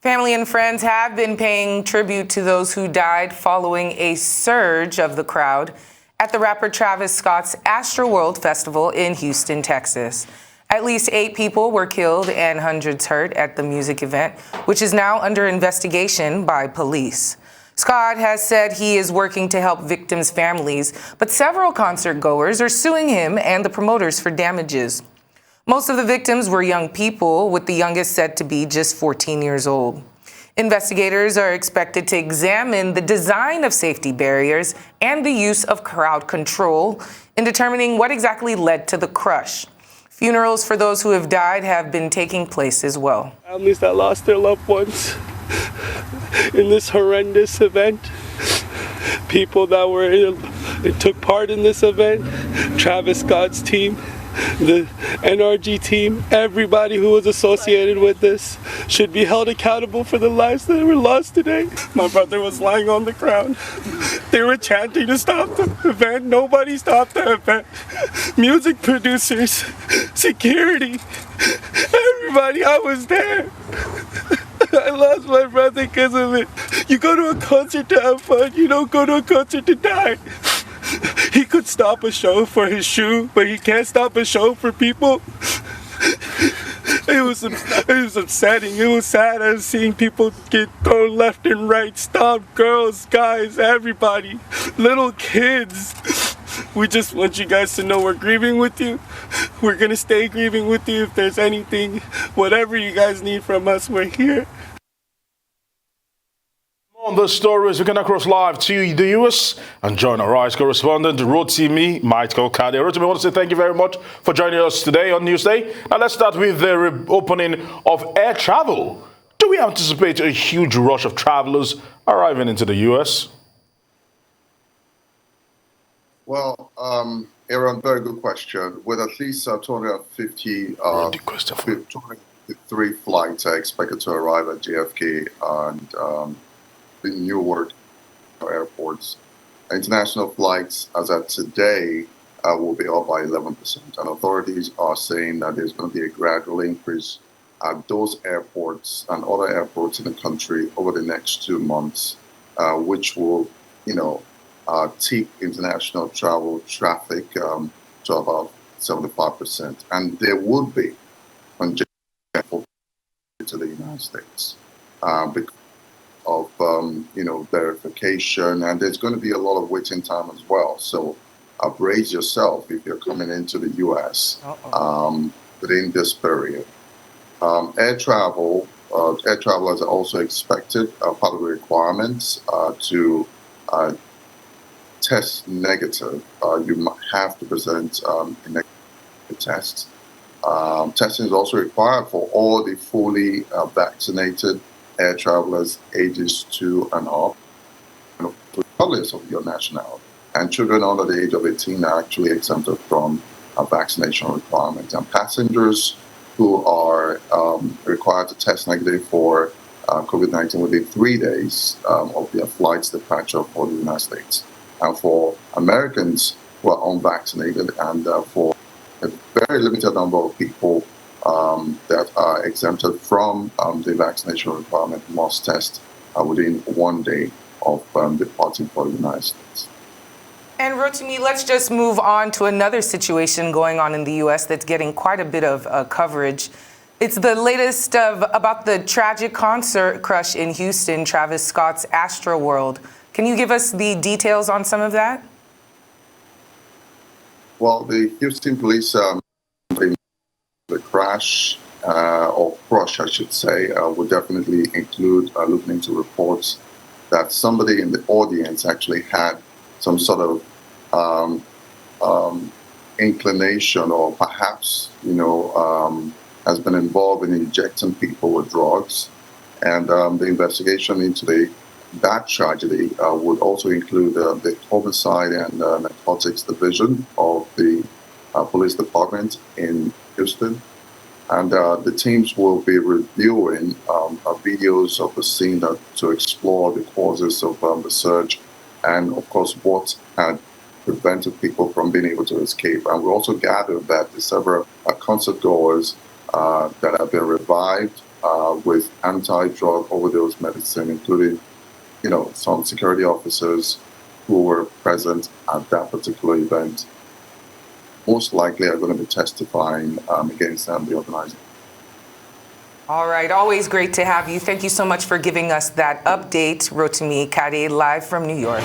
Family and friends have been paying tribute to those who died following a surge of the crowd at the rapper Travis Scott's Astroworld Festival in Houston, Texas. At least 8 people were killed and hundreds hurt at the music event, which is now under investigation by police. Scott has said he is working to help victims' families, but several concert goers are suing him and the promoters for damages. Most of the victims were young people, with the youngest said to be just 14 years old. Investigators are expected to examine the design of safety barriers and the use of crowd control in determining what exactly led to the crush. Funerals for those who have died have been taking place as well. Families that lost their loved ones in this horrendous event. People that took part in this event. Travis Scott's team, the NRG team, everybody who was associated with this should be held accountable for the lives that were lost today. My brother was lying on the ground. They were chanting to stop the event. Nobody stopped the event. Music producers, security, everybody, I was there. I lost my brother because of it. You go to a concert to have fun, you don't go to a concert to die. He could stop a show for his shoe, but he can't stop a show for people. It was upsetting. It was sad as seeing people get thrown left and right, stomped, girls, guys, everybody, little kids. We just want you guys to know we're grieving with you. We're going to stay grieving with you. If there's anything, whatever you guys need from us, we're here. On the stories, we can across live to the US and join our RISE correspondent, ROTIMI, Michael KADE. ROTIMI, I want to say thank you very much for joining us today on Newsday. Now let's start with the reopening of air travel. Do we anticipate a huge rush of travelers arriving into the US? Well, Aaron, very good question. With at least 253 flights are expected to arrive at JFK and the Newark airports. International flights, as of today, will be up by 11%. And authorities are saying that there's going to be a gradual increase at those airports and other airports in the country over the next 2 months, which will, tip international travel traffic to about 75%. And there would be on JFK to the United States because of verification, and there's going to be a lot of waiting time as well. So brace yourself if you're coming into the U.S. Within this period. Air travelers are also expected, part of the requirements to test negative. You might have to present a negative test. Testing is also required for all the fully vaccinated air travelers ages 2 and up, regardless of your nationality. And children under the age of 18 are actually exempted from a vaccination requirement. And passengers who are required to test negative for COVID-19 within 3 days of their flight's departure for the United States. And for Americans who are unvaccinated and for a very limited number of people that are exempted from the vaccination requirement must test within 1 day of departing for the United States. And Rotimi, let's just move on to another situation going on in the U.S. that's getting quite a bit of coverage. It's the latest about the tragic concert crush in Houston, Travis Scott's Astroworld. Can you give us the details on some of that? Well, the Houston police the crash or crush, I should say, would definitely include looking into reports that somebody in the audience actually had some sort of inclination, or perhaps has been involved in injecting people with drugs. And the investigation into that tragedy would also include the homicide and narcotics division of the police department in Houston. And the teams will be reviewing videos of the scene to explore the causes of the surge and, of course, what had prevented people from being able to escape. And we also gathered that the several concert goers that have been revived with anti-drug overdose medicine, including, some security officers who were present at that particular event, most likely are going to be testifying against them, the organizer. All right, always great to have you. Thank you so much for giving us that update, Rotimi KADE, live from New York.